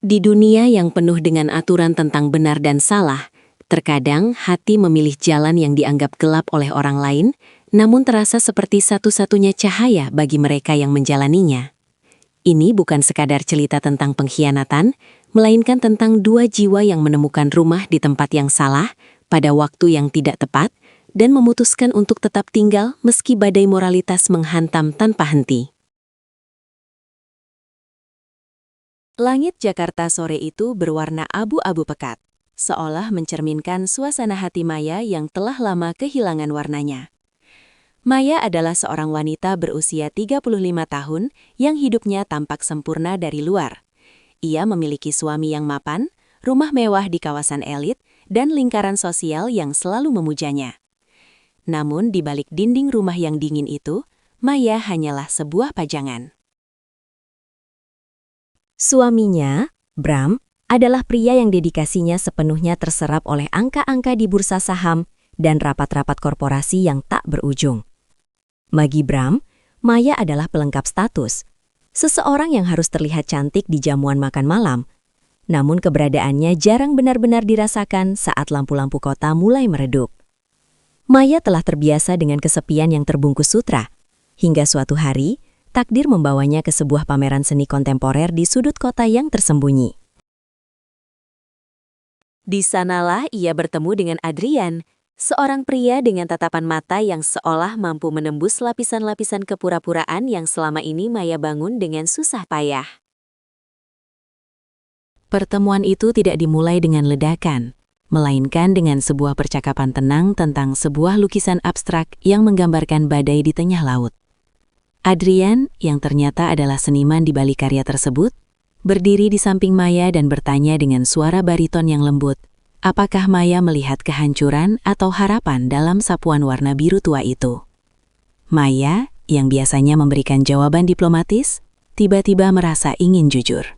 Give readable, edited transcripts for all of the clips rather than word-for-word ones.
Di dunia yang penuh dengan aturan tentang benar dan salah, terkadang hati memilih jalan yang dianggap gelap oleh orang lain, namun terasa seperti satu-satunya cahaya bagi mereka yang menjalaninya. Ini bukan sekadar cerita tentang pengkhianatan, melainkan tentang dua jiwa yang menemukan rumah di tempat yang salah, pada waktu yang tidak tepat, dan memutuskan untuk tetap tinggal meski badai moralitas menghantam tanpa henti. Langit Jakarta sore itu berwarna abu-abu pekat, seolah mencerminkan suasana hati Maya yang telah lama kehilangan warnanya. Maya adalah seorang wanita berusia 35 tahun yang hidupnya tampak sempurna dari luar. Ia memiliki suami yang mapan, rumah mewah di kawasan elit, dan lingkaran sosial yang selalu memujanya. Namun di balik dinding rumah yang dingin itu, Maya hanyalah sebuah pajangan. Suaminya, Bram, adalah pria yang dedikasinya sepenuhnya terserap oleh angka-angka di bursa saham dan rapat-rapat korporasi yang tak berujung. Bagi Bram, Maya adalah pelengkap status, seseorang yang harus terlihat cantik di jamuan makan malam, namun keberadaannya jarang benar-benar dirasakan saat lampu-lampu kota mulai meredup. Maya telah terbiasa dengan kesepian yang terbungkus sutra, hingga suatu hari, takdir membawanya ke sebuah pameran seni kontemporer di sudut kota yang tersembunyi. Di sanalah ia bertemu dengan Adrian, seorang pria dengan tatapan mata yang seolah mampu menembus lapisan-lapisan kepura-puraan yang selama ini Maya bangun dengan susah payah. Pertemuan itu tidak dimulai dengan ledakan, melainkan dengan sebuah percakapan tenang tentang sebuah lukisan abstrak yang menggambarkan badai di tengah laut. Adrian, yang ternyata adalah seniman di balik karya tersebut, berdiri di samping Maya dan bertanya dengan suara bariton yang lembut, apakah Maya melihat kehancuran atau harapan dalam sapuan warna biru tua itu. Maya, yang biasanya memberikan jawaban diplomatis, tiba-tiba merasa ingin jujur.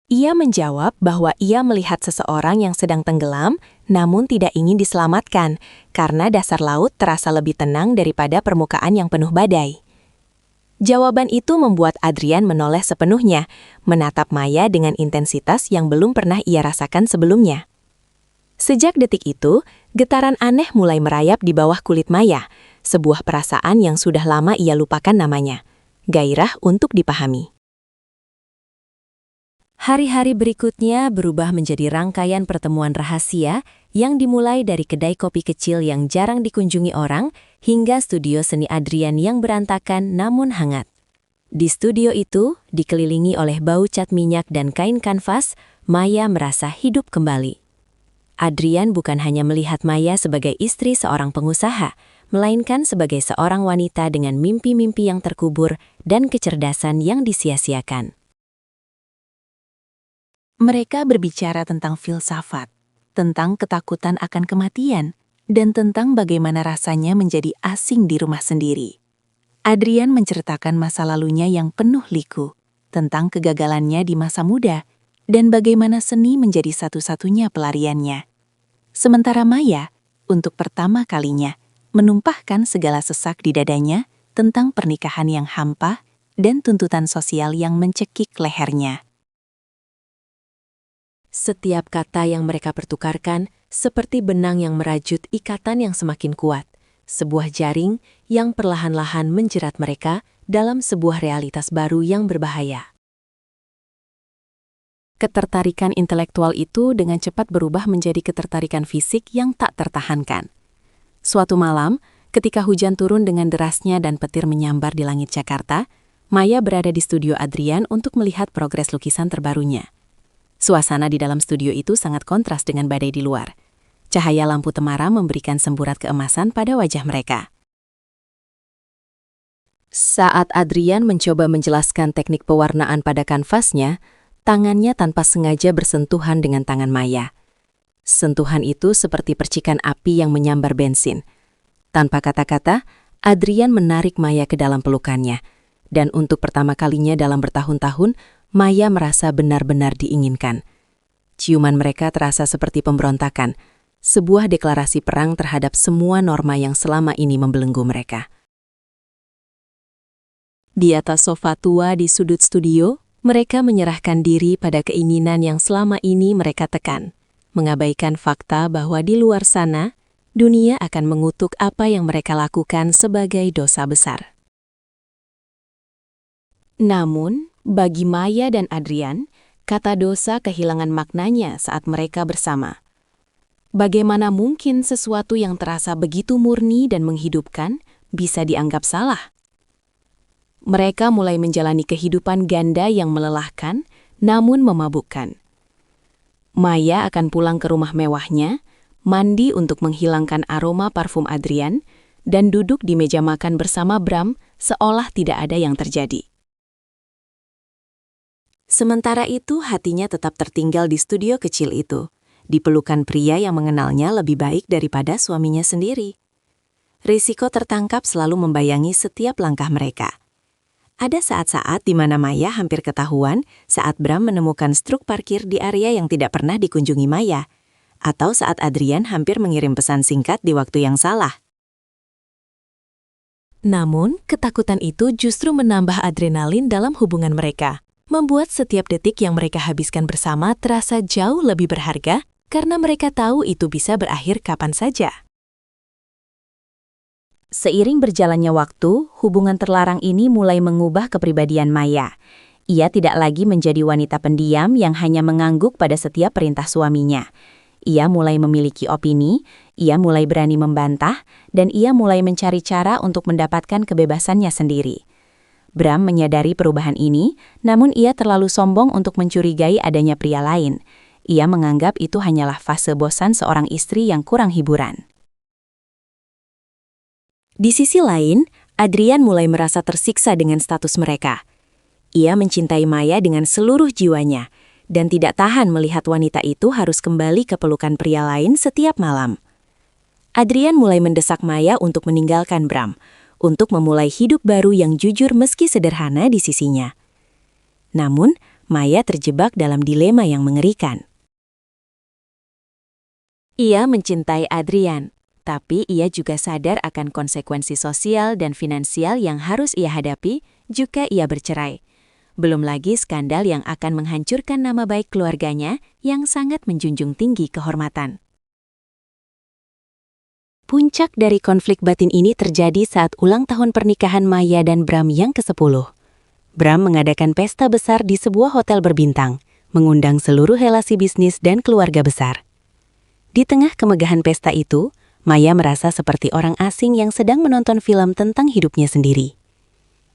Ia menjawab bahwa ia melihat seseorang yang sedang tenggelam, namun tidak ingin diselamatkan, karena dasar laut terasa lebih tenang daripada permukaan yang penuh badai. Jawaban itu membuat Adrian menoleh sepenuhnya, menatap Maya dengan intensitas yang belum pernah ia rasakan sebelumnya. Sejak detik itu, getaran aneh mulai merayap di bawah kulit Maya, sebuah perasaan yang sudah lama ia lupakan namanya, gairah untuk dipahami. Hari-hari berikutnya berubah menjadi rangkaian pertemuan rahasia yang dimulai dari kedai kopi kecil yang jarang dikunjungi orang hingga studio seni Adrian yang berantakan namun hangat. Di studio itu, dikelilingi oleh bau cat minyak dan kain kanvas, Maya merasa hidup kembali. Adrian bukan hanya melihat Maya sebagai istri seorang pengusaha, melainkan sebagai seorang wanita dengan mimpi-mimpi yang terkubur dan kecerdasan yang disia-siakan. Mereka berbicara tentang filsafat, tentang ketakutan akan kematian, dan tentang bagaimana rasanya menjadi asing di rumah sendiri. Adrian menceritakan masa lalunya yang penuh liku, tentang kegagalannya di masa muda, dan bagaimana seni menjadi satu-satunya pelariannya. Sementara Maya, untuk pertama kalinya, menumpahkan segala sesak di dadanya tentang pernikahan yang hampa dan tuntutan sosial yang mencekik lehernya. Setiap kata yang mereka pertukarkan seperti benang yang merajut ikatan yang semakin kuat, sebuah jaring yang perlahan-lahan menjerat mereka dalam sebuah realitas baru yang berbahaya. Ketertarikan intelektual itu dengan cepat berubah menjadi ketertarikan fisik yang tak tertahankan. Suatu malam, ketika hujan turun dengan derasnya dan petir menyambar di langit Jakarta, Maya berada di studio Adrian untuk melihat progres lukisan terbarunya. Suasana di dalam studio itu sangat kontras dengan badai di luar. Cahaya lampu temaram memberikan semburat keemasan pada wajah mereka. Saat Adrian mencoba menjelaskan teknik pewarnaan pada kanvasnya, tangannya tanpa sengaja bersentuhan dengan tangan Maya. Sentuhan itu seperti percikan api yang menyambar bensin. Tanpa kata-kata, Adrian menarik Maya ke dalam pelukannya. Dan untuk pertama kalinya dalam bertahun-tahun, Maya merasa benar-benar diinginkan. Ciuman mereka terasa seperti pemberontakan, sebuah deklarasi perang terhadap semua norma yang selama ini membelenggu mereka. Di atas sofa tua di sudut studio, Mereka menyerahkan diri pada keinginan yang selama ini mereka tekan, mengabaikan fakta bahwa di luar sana, dunia akan mengutuk apa yang mereka lakukan sebagai dosa besar. Namun, bagi Maya dan Adrian, kata dosa kehilangan maknanya saat mereka bersama. Bagaimana mungkin sesuatu yang terasa begitu murni dan menghidupkan bisa dianggap salah? Mereka mulai menjalani kehidupan ganda yang melelahkan, namun memabukkan. Maya akan pulang ke rumah mewahnya, mandi untuk menghilangkan aroma parfum Adrian, dan duduk di meja makan bersama Bram seolah tidak ada yang terjadi. Sementara itu, hatinya tetap tertinggal di studio kecil itu, di pelukan pria yang mengenalnya lebih baik daripada suaminya sendiri. Risiko tertangkap selalu membayangi setiap langkah mereka. Ada saat-saat di mana Maya hampir ketahuan saat Bram menemukan struk parkir di area yang tidak pernah dikunjungi Maya, atau saat Adrian hampir mengirim pesan singkat di waktu yang salah. Namun, ketakutan itu justru menambah adrenalin dalam hubungan mereka, membuat setiap detik yang mereka habiskan bersama terasa jauh lebih berharga karena mereka tahu itu bisa berakhir kapan saja. Seiring berjalannya waktu, hubungan terlarang ini mulai mengubah kepribadian Maya. Ia tidak lagi menjadi wanita pendiam yang hanya mengangguk pada setiap perintah suaminya. Ia mulai memiliki opini, ia mulai berani membantah, dan ia mulai mencari cara untuk mendapatkan kebebasannya sendiri. Bram menyadari perubahan ini, namun ia terlalu sombong untuk mencurigai adanya pria lain. Ia menganggap itu hanyalah fase bosan seorang istri yang kurang hiburan. Di sisi lain, Adrian mulai merasa tersiksa dengan status mereka. Ia mencintai Maya dengan seluruh jiwanya, dan tidak tahan melihat wanita itu harus kembali ke pelukan pria lain setiap malam. Adrian mulai mendesak Maya untuk meninggalkan Bram, untuk memulai hidup baru yang jujur meski sederhana di sisinya. Namun, Maya terjebak dalam dilema yang mengerikan. Ia mencintai Adrian, tapi ia juga sadar akan konsekuensi sosial dan finansial yang harus ia hadapi jika ia bercerai. Belum lagi skandal yang akan menghancurkan nama baik keluarganya yang sangat menjunjung tinggi kehormatan. Puncak dari konflik batin ini terjadi saat ulang tahun pernikahan Maya dan Bram yang ke-10. Bram mengadakan pesta besar di sebuah hotel berbintang, mengundang seluruh relasi bisnis dan keluarga besar. Di tengah kemegahan pesta itu, Maya merasa seperti orang asing yang sedang menonton film tentang hidupnya sendiri.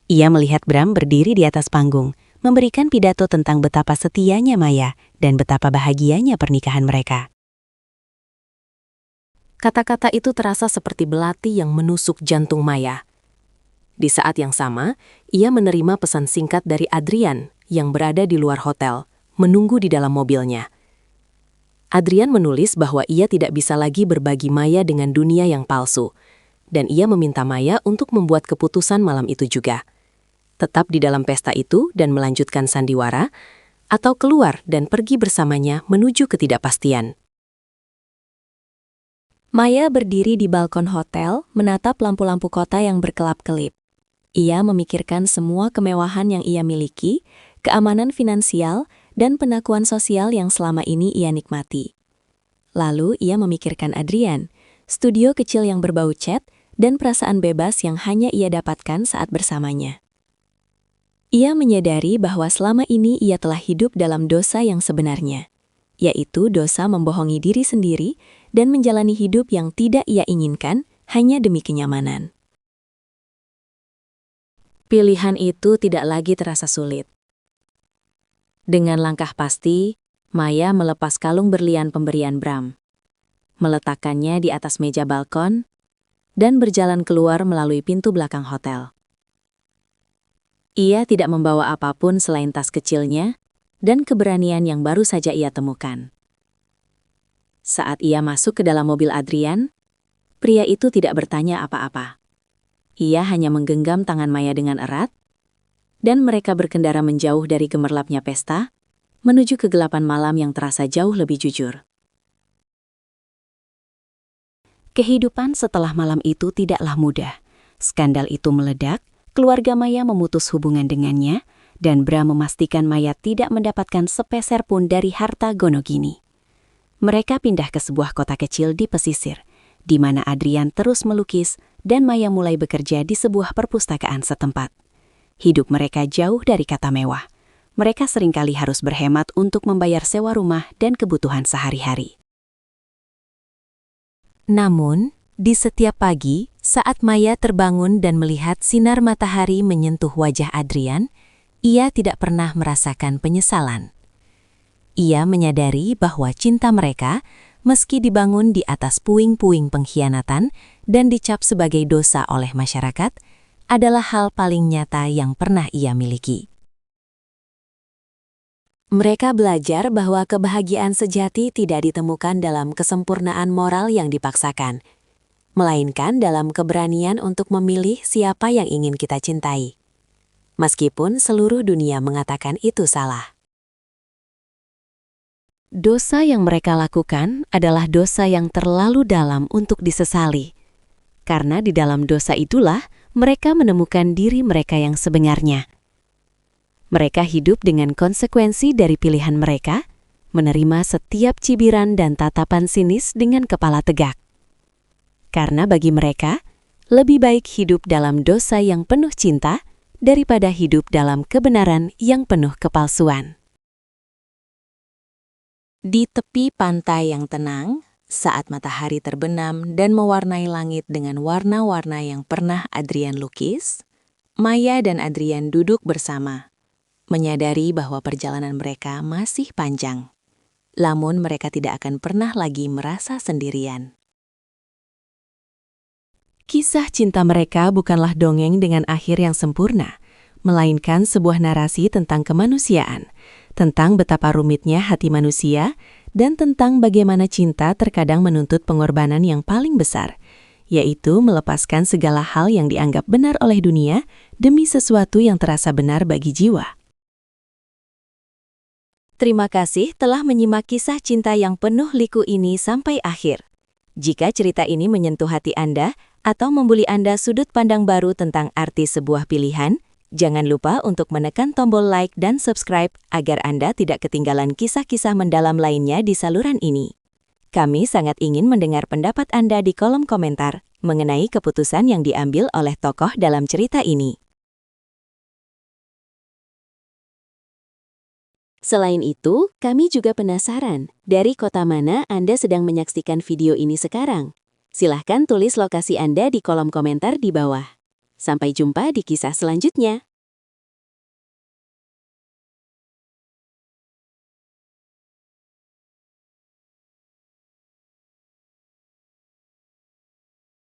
Ia melihat Bram berdiri di atas panggung, memberikan pidato tentang betapa setianya Maya dan betapa bahagianya pernikahan mereka. Kata-kata itu terasa seperti belati yang menusuk jantung Maya. Di saat yang sama, ia menerima pesan singkat dari Adrian yang berada di luar hotel, menunggu di dalam mobilnya. Adrian menulis bahwa ia tidak bisa lagi berbagi Maya dengan dunia yang palsu, dan ia meminta Maya untuk membuat keputusan malam itu juga. Tetap di dalam pesta itu dan melanjutkan sandiwara, atau keluar dan pergi bersamanya menuju ketidakpastian. Maya berdiri di balkon hotel, menatap lampu-lampu kota yang berkelap-kelip. Ia memikirkan semua kemewahan yang ia miliki, keamanan finansial, dan pengakuan sosial yang selama ini ia nikmati. Lalu ia memikirkan Adrian, studio kecil yang berbau cat, dan perasaan bebas yang hanya ia dapatkan saat bersamanya. Ia menyadari bahwa selama ini ia telah hidup dalam dosa yang sebenarnya, yaitu dosa membohongi diri sendiri dan menjalani hidup yang tidak ia inginkan hanya demi kenyamanan. Pilihan itu tidak lagi terasa sulit. Dengan langkah pasti, Maya melepas kalung berlian pemberian Bram, meletakkannya di atas meja balkon, dan berjalan keluar melalui pintu belakang hotel. Ia tidak membawa apapun selain tas kecilnya dan keberanian yang baru saja ia temukan. Saat ia masuk ke dalam mobil Adrian, pria itu tidak bertanya apa-apa. Ia hanya menggenggam tangan Maya dengan erat, dan mereka berkendara menjauh dari gemerlapnya pesta, menuju kegelapan malam yang terasa jauh lebih jujur. Kehidupan setelah malam itu tidaklah mudah. Skandal itu meledak, keluarga Maya memutus hubungan dengannya, dan Bram memastikan Maya tidak mendapatkan sepeser pun dari harta Gonogini. Mereka pindah ke sebuah kota kecil di pesisir, di mana Adrian terus melukis dan Maya mulai bekerja di sebuah perpustakaan setempat. Hidup mereka jauh dari kata mewah. Mereka seringkali harus berhemat untuk membayar sewa rumah dan kebutuhan sehari-hari. Namun, di setiap pagi, saat Maya terbangun dan melihat sinar matahari menyentuh wajah Adrian, ia tidak pernah merasakan penyesalan. Ia menyadari bahwa cinta mereka, meski dibangun di atas puing-puing pengkhianatan dan dicap sebagai dosa oleh masyarakat, adalah hal paling nyata yang pernah ia miliki. Mereka belajar bahwa kebahagiaan sejati tidak ditemukan dalam kesempurnaan moral yang dipaksakan, melainkan dalam keberanian untuk memilih siapa yang ingin kita cintai. Meskipun seluruh dunia mengatakan itu salah. Dosa yang mereka lakukan adalah dosa yang terlalu dalam untuk disesali. Karena di dalam dosa itulah mereka menemukan diri mereka yang sebenarnya. Mereka hidup dengan konsekuensi dari pilihan mereka, menerima setiap cibiran dan tatapan sinis dengan kepala tegak. Karena bagi mereka, lebih baik hidup dalam dosa yang penuh cinta daripada hidup dalam kebenaran yang penuh kepalsuan. Di tepi pantai yang tenang, saat matahari terbenam dan mewarnai langit dengan warna-warna yang pernah Adrian lukis, Maya dan Adrian duduk bersama, menyadari bahwa perjalanan mereka masih panjang. Namun mereka tidak akan pernah lagi merasa sendirian. Kisah cinta mereka bukanlah dongeng dengan akhir yang sempurna, melainkan sebuah narasi tentang kemanusiaan, tentang betapa rumitnya hati manusia, dan tentang bagaimana cinta terkadang menuntut pengorbanan yang paling besar, yaitu melepaskan segala hal yang dianggap benar oleh dunia demi sesuatu yang terasa benar bagi jiwa. Terima kasih telah menyimak kisah cinta yang penuh liku ini sampai akhir. Jika cerita ini menyentuh hati Anda atau memberi Anda sudut pandang baru tentang arti sebuah pilihan, jangan lupa untuk menekan tombol like dan subscribe agar Anda tidak ketinggalan kisah-kisah mendalam lainnya di saluran ini. Kami sangat ingin mendengar pendapat Anda di kolom komentar mengenai keputusan yang diambil oleh tokoh dalam cerita ini. Selain itu, kami juga penasaran, dari kota mana Anda sedang menyaksikan video ini sekarang? Silahkan tulis lokasi Anda di kolom komentar di bawah. Sampai jumpa di kisah selanjutnya.